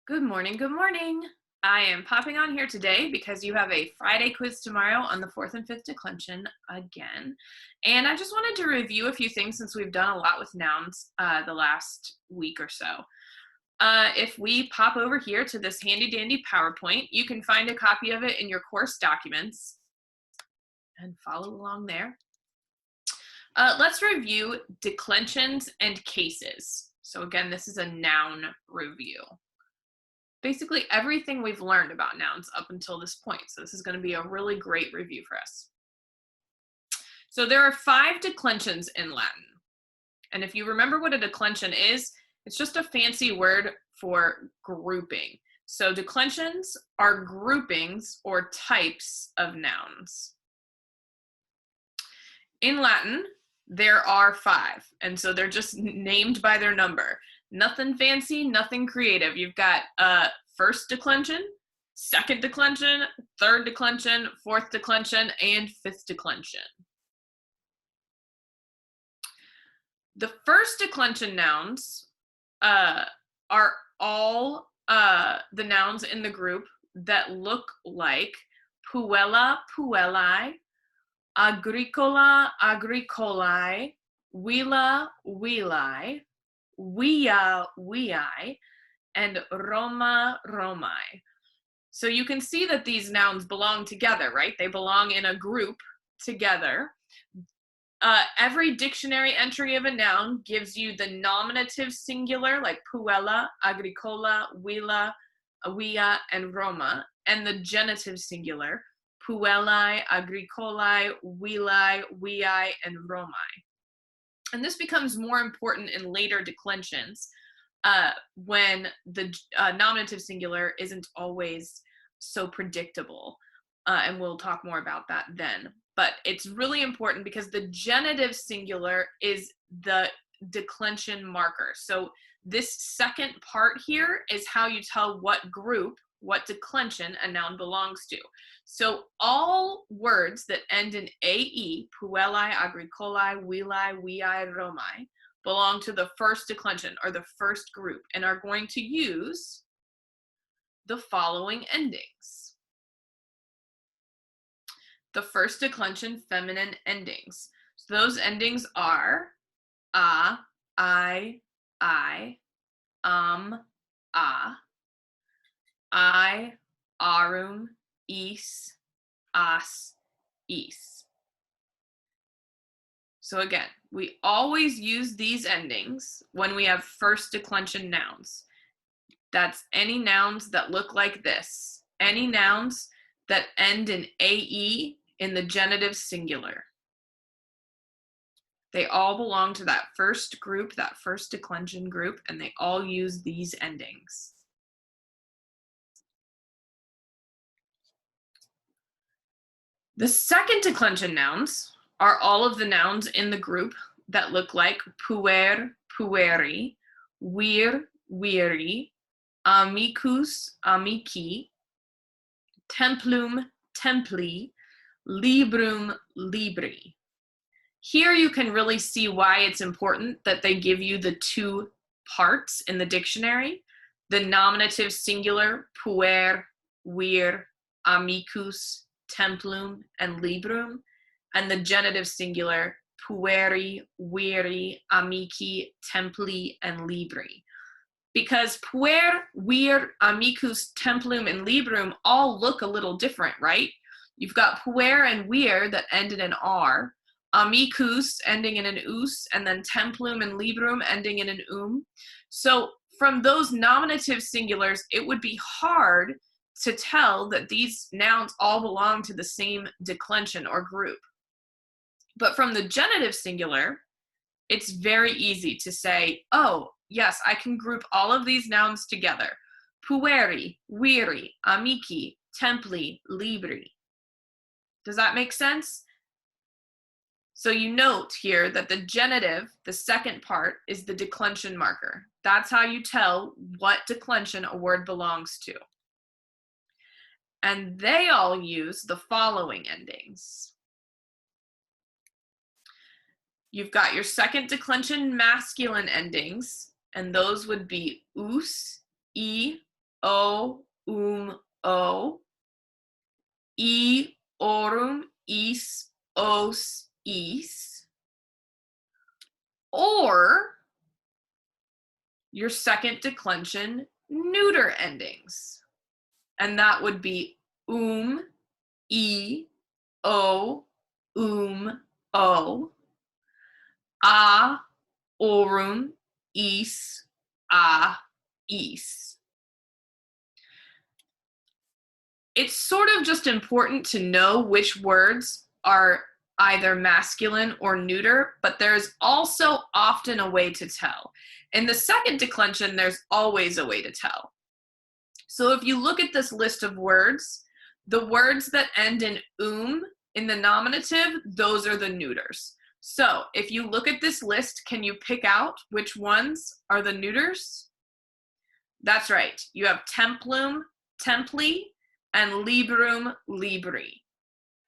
Good morning, good morning. I am popping on here today because you have a Friday quiz tomorrow on the fourth and fifth declension again. And I just wanted to review a few things since we've done a lot with nouns the last week or so. If we pop over here to this handy dandy PowerPoint, you can find a copy of it in your course documents and follow along there. Let's review declensions and cases. So again, this is a noun review. Basically everything we've learned about nouns up until this point. So this is going to be a really great review for us. So there are 5 declensions in Latin. And if you remember what a declension is, it's just a fancy word for grouping. So declensions are groupings or types of nouns. In Latin, there are 5, and so they're just named by their number. Nothing fancy, nothing creative. You've got first declension, second declension, third declension, fourth declension, and fifth declension. The first declension nouns are all the nouns in the group that look like puella, puellae, agricola, agricolae, villa, villae, via, viae, and Roma, Romae. So you can see that these nouns belong together, right? They belong in a group together. Every dictionary entry of a noun gives you the nominative singular, like puella, agricola, villa, via, and Roma, and the genitive singular, puellae, agricolae, villae, viae, and Romae. And this becomes more important in later declensions when the nominative singular isn't always so predictable. And we'll talk more about that then. But it's really important because the genitive singular is the declension marker. So this second part here is how you tell what group, what declension a noun belongs to. So all words that end in ae, puellae, agricolae, villae, viae, Romae, belong to the first declension or the first group and are going to use the following endings. The first declension feminine endings. So those endings are a, I, a, I, arum, is, as, is. So again, we always use these endings when we have first declension nouns. That's any nouns that look like this. Any nouns that end in ae in the genitive singular. They all belong to that first group, that first declension group, and they all use these endings. The second declension nouns are all of the nouns in the group that look like puer, pueri, vir, viri, amicus, amici, templum, templi, librum, libri. Here you can really see why it's important that they give you the 2 parts in the dictionary, the nominative singular, puer, vir, amicus, templum, and librum, and the genitive singular, pueri, viri, amici, templi, and libri. Because puer, vir, amicus, templum, and librum all look a little different, right? You've got puer and vir that end in an R, amicus ending in an us, and then templum and librum ending in an. So from those nominative singulars, it would be hard to tell that these nouns all belong to the same declension or group. But from the genitive singular, it's very easy to say, oh, yes, I can group all of these nouns together. Pueri, viri, amici, templi, libri. Does that make sense? So you note here that the genitive, the second part, is the declension marker. That's how you tell what declension a word belongs to. And they all use the following endings. You've got your second declension masculine endings, and those would be us, o, o, I, orum, is, os, is. Or your second declension neuter endings. And that would be I, o, o, a, orum, is, is. It's sort of just important to know which words are either masculine or neuter, but there's also often a way to tell. In the second declension, there's always a way to tell. So if you look at this list of words, the words that end in in the nominative, those are the neuters. So if you look at this list, can you pick out which ones are the neuters? That's right. You have templum, templi, and librum, libri.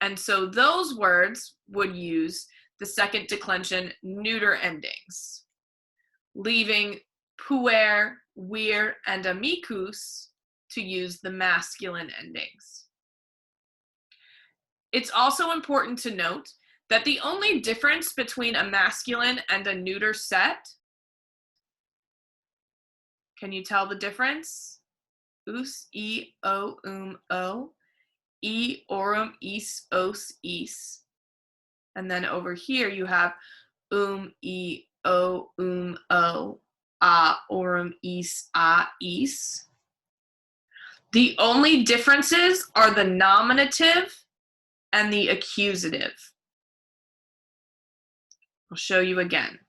And so those words would use the second declension neuter endings, leaving puer, vir, and amicus to use the masculine endings. It's also important to note that the only difference between a masculine and a neuter set, can you tell the difference? Us, I, o, o. I, orum, is, os, is. And then over here you have I, o, o, a, orum, is, is. The only differences are the nominative and the accusative. I'll show you again.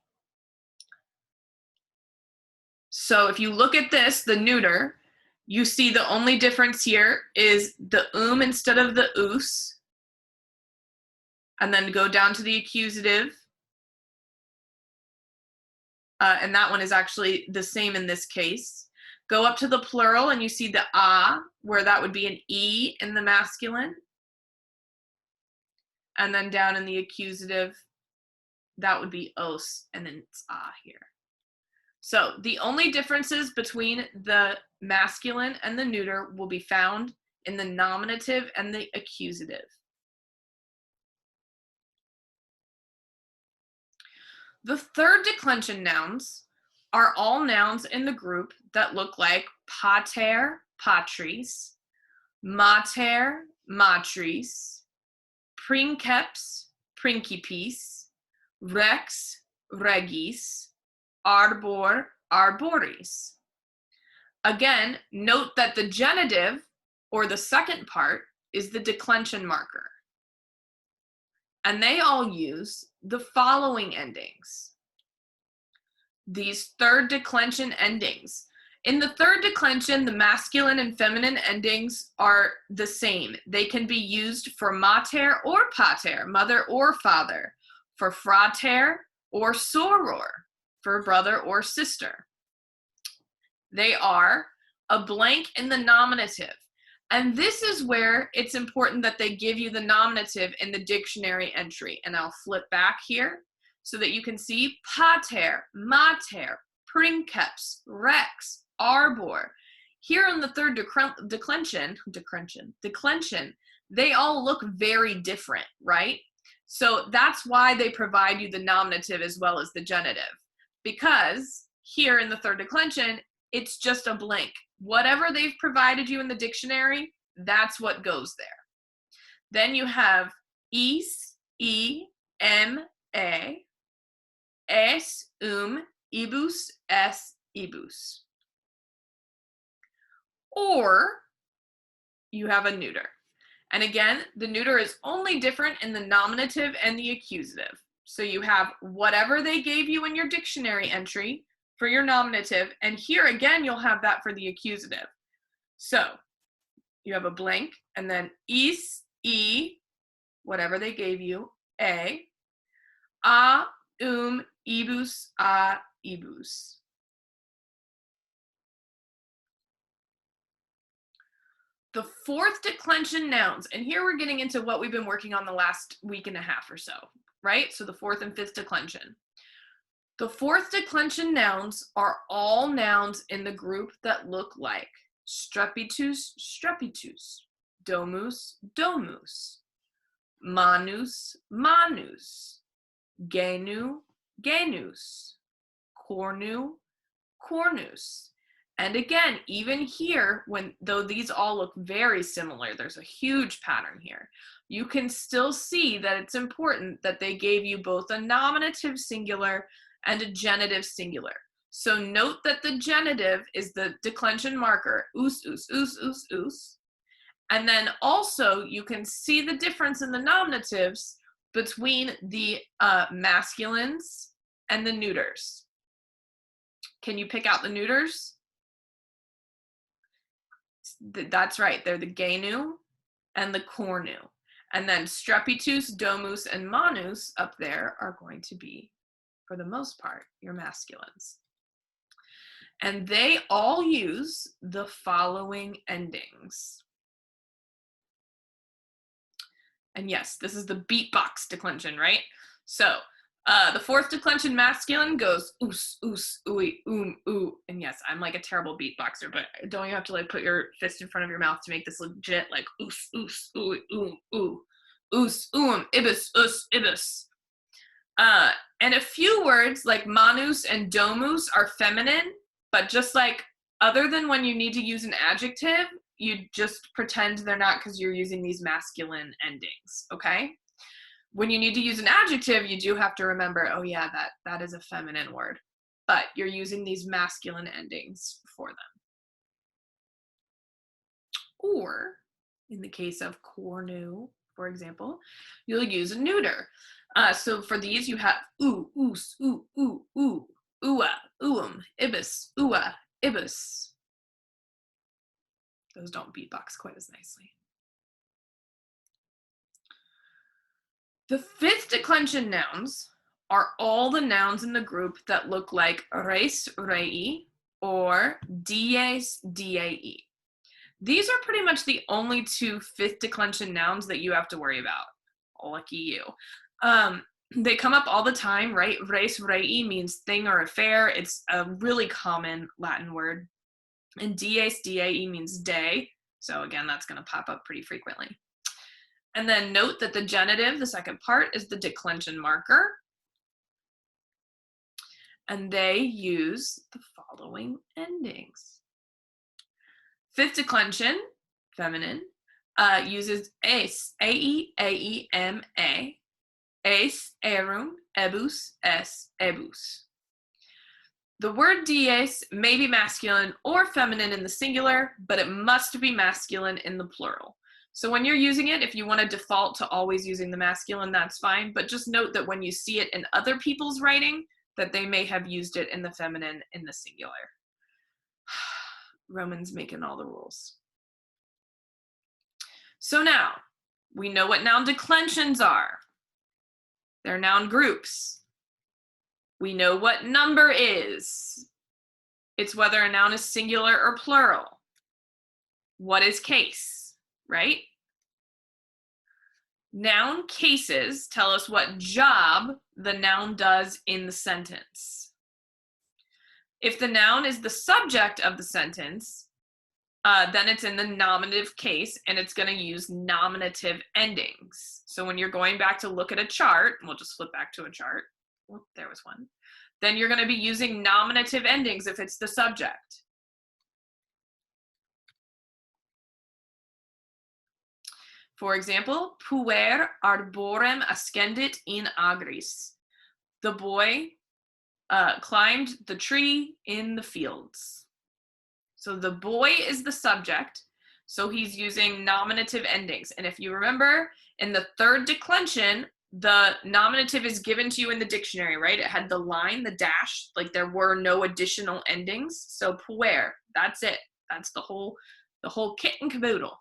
So if you look at this, the neuter, you see the only difference here is the instead of the us, and then go down to the accusative. And that one is actually the same in this case. Go up to the plural and you see the a, where that would be an e in the masculine. And then down in the accusative, that would be os, and then it's a here. So the only differences between the masculine and the neuter will be found in the nominative and the accusative. The third declension nouns are all nouns in the group that look like pater, patris, mater, matris, princeps, principis, rex, regis, arbor, arboris. Again, note that the genitive, or the second part, is the declension marker. And they all use the following endings. These third declension endings. In the third declension, the masculine and feminine endings are the same. They can be used for mater or pater, mother or father, for frater or soror, for brother or sister. They are a blank in the nominative. And this is where it's important that they give you the nominative in the dictionary entry. And I'll flip back here so that you can see pater, mater, princeps, rex, arbor. Here in the third declension, they all look very different, right? So that's why they provide you the nominative as well as the genitive. Because here in the third declension, it's just a blank. Whatever they've provided you in the dictionary, that's what goes there. Then you have is, a, es, ibus, es, ibus. Or you have a neuter. And again, the neuter is only different in the nominative and the accusative. So you have whatever they gave you in your dictionary entry for your nominative, and here again you'll have that for the accusative. So you have a blank, and then is, whatever they gave you, a, ibus, ibus. The fourth declension nouns, and here we're getting into what we've been working on the last week and a half or so, right? So the fourth and fifth declension. The fourth declension nouns are all nouns in the group that look like Strepitus, strepitus. Domus, domus. Manus, manus. Genu, genus. Cornu, cornus. And again, even here, though these all look very similar, there's a huge pattern here. You can still see that it's important that they gave you both a nominative singular and a genitive singular. So note that the genitive is the declension marker, us, us, us, us, us. And then also you can see the difference in the nominatives between the masculines and the neuters. Can you pick out the neuters? That's right, they're the genu and the cornu. And then strepitus, domus, and manus up there are going to be, for the most part, your masculines. And they all use the following endings. And yes, this is the beatbox declension, right? So the fourth declension masculine goes oos, oos, ooey, ooh. And yes, I'm like a terrible beatboxer, but don't you have to like put your fist in front of your mouth to make this legit, like oos, oos, ooey, ooh, oos, ibis, ibis. And a few words like manus and domus are feminine, but just like other than when you need to use an adjective, you just pretend they're not because you're using these masculine endings, okay? When you need to use an adjective, you do have to remember, oh yeah, that is a feminine word, but you're using these masculine endings for them. Or in the case of cornu, for example, you'll use a neuter. So for these, you have oo, oos, ooh, ooa, ibis, ooa, ibis. Those don't beatbox quite as nicely. The fifth declension nouns are all the nouns in the group that look like res, rei, or dies, diei. These are pretty much the only two fifth declension nouns that you have to worry about. Lucky you. They come up all the time, right? Res, rei means thing or affair. It's a really common Latin word. And dies, diei means day. So again, that's going to pop up pretty frequently. And then note that the genitive, the second part, is the declension marker. And they use the following endings. Fifth declension, feminine, uses ace, A-E, A-E-M-A, ace, erum, ebus, es, ebus. The word dies may be masculine or feminine in the singular, but it must be masculine in the plural. So when you're using it, if you want to default to always using the masculine, that's fine. But just note that when you see it in other people's writing, that they may have used it in the feminine in the singular. Romans making all the rules. So now, we know what noun declensions are. They're noun groups. We know what number is. It's whether a noun is singular or plural. What is case, right? Noun cases tell us what job the noun does in the sentence. If the noun is the subject of the sentence, then it's in the nominative case and it's going to use nominative endings. So when you're going back to look at a chart, we'll just flip back to a chart. Oh, there was one. Then you're going to be using nominative endings if it's the subject. For example, puer arborem ascendit in agris. The boy climbed the tree in the fields. So the boy is the subject, so he's using nominative endings. And if you remember, in the third declension, the nominative is given to you in the dictionary, right? It had the line, the dash, like there were no additional endings. So puer, that's it. That's the whole kit and caboodle.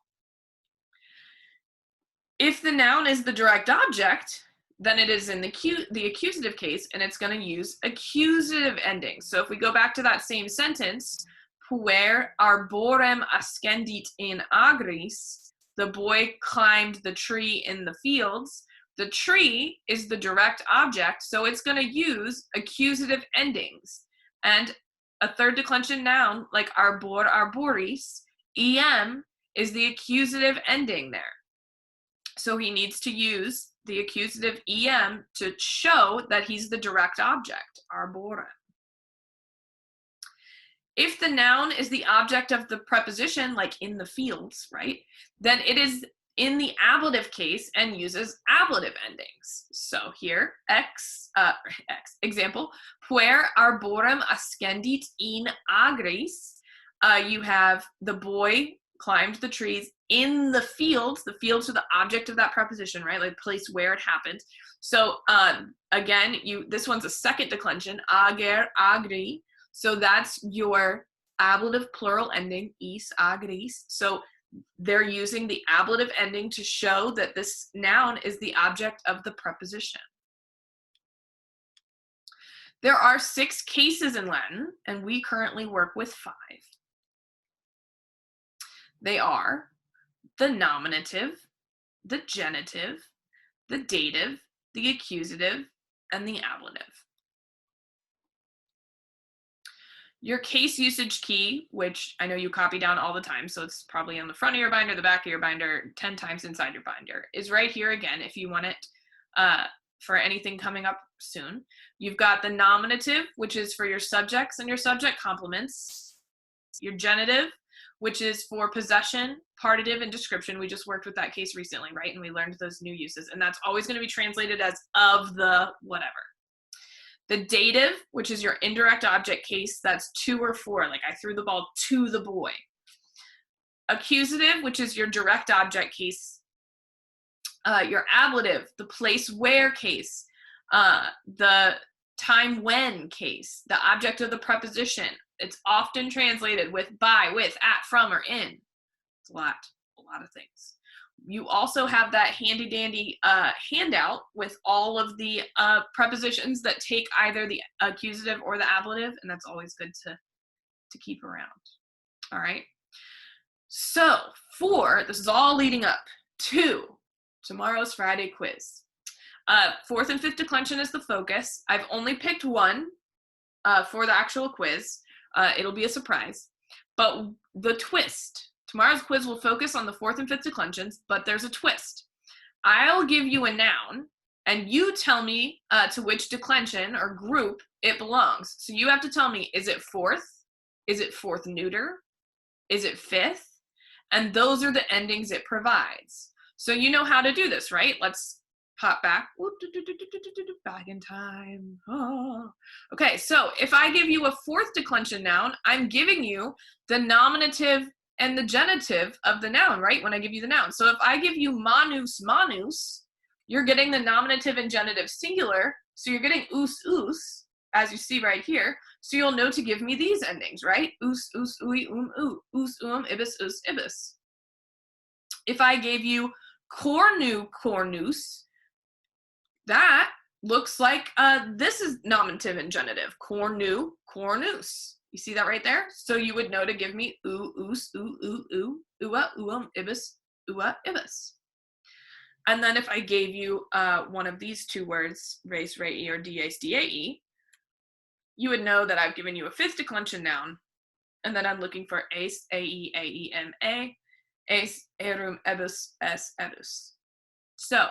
If the noun is the direct object, then it is in the accusative case, and it's going to use accusative endings. So if we go back to that same sentence, puer arborem ascendit in agris, the boy climbed the tree in the fields. The tree is the direct object, so it's going to use accusative endings. And a third declension noun, like arbor, arboris, em is the accusative ending there. So he needs to use the accusative em to show that he's the direct object, arborem. If the noun is the object of the preposition, like in the fields, right, then it is in the ablative case and uses ablative endings. So here, example, puer arborem ascendit in agris. You have the boy climbed the trees in the fields. The fields are the object of that preposition, right? Like place where it happened. So again, this one's a second declension, ager, agri. So that's your ablative plural ending, is, agris. So they're using the ablative ending to show that this noun is the object of the preposition. There are 6 cases in Latin, and we currently work with 5. They are the nominative, the genitive, the dative, the accusative, and the ablative. Your case usage key, which I know you copy down all the time, so it's probably on the front of your binder, the back of your binder, 10 times inside your binder, is right here again if you want it for anything coming up soon. You've got the nominative, which is for your subjects and your subject complements. Your genitive, which is for possession, partitive, and description. We just worked with that case recently, right? And we learned those new uses. And that's always going to be translated as of the whatever. The dative, which is your indirect object case, that's to or for, like I threw the ball to the boy. Accusative, which is your direct object case. Your ablative, the place where case. The time when case, the object of the preposition. It's often translated with by, with, at, from, or in. It's a lot of things. You also have that handy dandy handout with all of the prepositions that take either the accusative or the ablative, and that's always good to keep around. All right. So this is all leading up to tomorrow's Friday quiz. 4th and 5th declension is the focus. I've only picked one for the actual quiz. It'll be a surprise. But the twist, tomorrow's quiz will focus on the 4th and 5th declensions, but there's a twist. I'll give you a noun, and you tell me to which declension or group it belongs. So you have to tell me, is it 4th? Is it 4th neuter? Is it 5th? And those are the endings it provides. So you know how to do this, right? Let's pop back. Back in time. Oh. Okay, so if I give you a 4th declension noun, I'm giving you the nominative and the genitive of the noun, right? When I give you the noun. So if I give you manus, manus, you're getting the nominative and genitive singular. So you're getting us, as you see right here. So you'll know to give me these endings, right? Us, ui, u, ibis, ibis. If I gave you cornu, cornus, that looks like this is nominative and genitive. Cornu, cornus. You see that right there? So you would know to give me us, ua, ibis, ibis. And then if I gave you one of these two words, res, rei, or dies, dae, you would know that I've given you a 5th declension noun, and then I'm looking for ace, ae, ace, erum, ebus, es, edus. So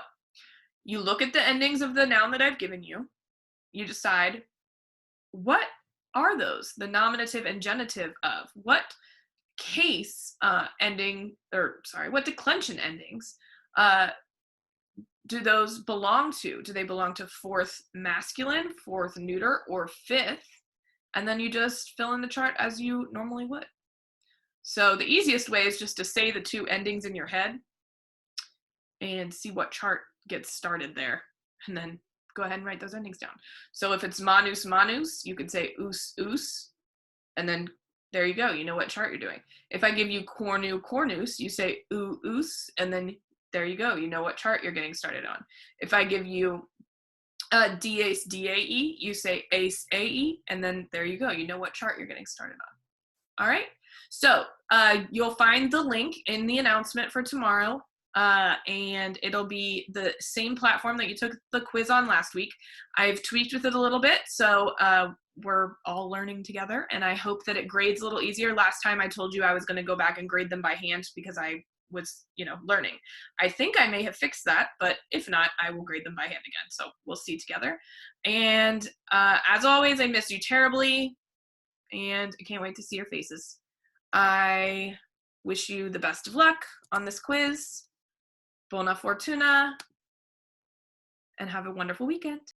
you look at the endings of the noun that I've given you. You decide, what are those? The nominative and genitive of what case what declension endings do those belong to? Do they belong to 4th masculine, 4th neuter, or 5th? And then you just fill in the chart as you normally would. So the easiest way is just to say the 2 endings in your head and see what chart gets started there, and then go ahead and write those endings down. So if it's manus, manus, you could say us, and then there you go. You know what chart you're doing. If I give you cornu, cornus, you say us, and then there you go. You know what chart you're getting started on. If I give you dies, dae, you say ace, ae, and then there you go. You know what chart you're getting started on. All right. So you'll find the link in the announcement for tomorrow. And it'll be the same platform that you took the quiz on last week. I've tweaked with it a little bit, so we're all learning together, and I hope that it grades a little easier. Last time I told you I was going to go back and grade them by hand because I was, learning. I think I may have fixed that, but if not, I will grade them by hand again. So we'll see together. And as always, I miss you terribly, and I can't wait to see your faces. I wish you the best of luck on this quiz. Buona fortuna, and have a wonderful weekend.